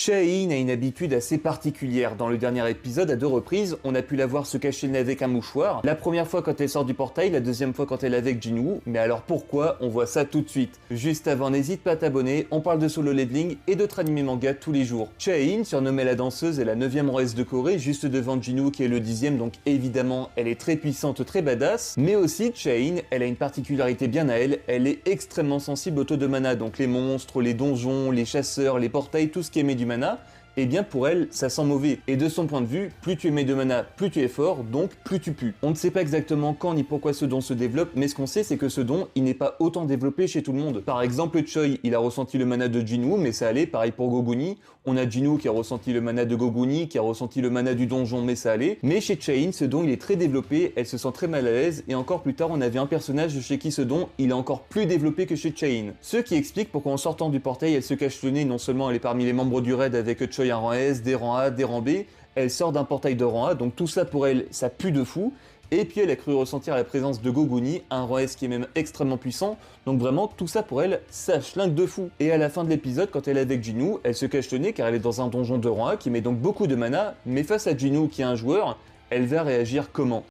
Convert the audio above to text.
Chaein a une habitude assez particulière. Dans le dernier épisode, à 2 reprises, on a pu la voir se cacher le nez avec un mouchoir. La première fois quand elle sort du portail, la deuxième fois quand elle est avec Jinwoo. Mais alors pourquoi? On voit ça tout de suite. Juste avant, n'hésite pas à t'abonner, on parle de Solo Leveling et d'autres animés manga tous les jours. Chaein, surnommée la danseuse, est la 9ème rouesse de Corée, juste devant Jinwoo qui est le 10ème, donc évidemment elle est très puissante, très badass. Mais aussi, Chaein, elle a une particularité bien à elle, elle est extrêmement sensible au taux de mana, donc les monstres, les donjons, les chasseurs, les portails, tout ce qui émet du mana. Et bien pour elle, ça sent mauvais. Et de son point de vue, plus tu émets de mana, plus tu es fort, donc plus tu pues. On ne sait pas exactement quand ni pourquoi ce don se développe, mais ce qu'on sait c'est que ce don, il n'est pas autant développé chez tout le monde. Par exemple, Choi, il a ressenti le mana de Jinwoo, mais ça allait, pareil pour Goguni. On a Jinwoo qui a ressenti le mana de Goguni, qui a ressenti le mana du donjon, mais ça allait. Mais chez Chaein, ce don il est très développé, elle se sent très mal à l'aise, et encore plus tard on avait un personnage chez qui ce don, il est encore plus développé que chez Chaein. Ce qui explique pourquoi en sortant du portail, elle se cache le nez, non seulement elle est parmi les membres du raid avec Choi un rang S, des rangs A, des rangs B, elle sort d'un portail de rang A, donc tout ça pour elle, ça pue de fou. Et puis elle a cru ressentir la présence de Goguni, un rang S qui est même extrêmement puissant, donc vraiment tout ça pour elle, ça schlingue de fou. Et à la fin de l'épisode, quand elle est avec Jinwoo, elle se cache le nez car elle est dans un donjon de rang A qui met donc beaucoup de mana, mais face à Jinwoo qui est un joueur, elle va réagir comment?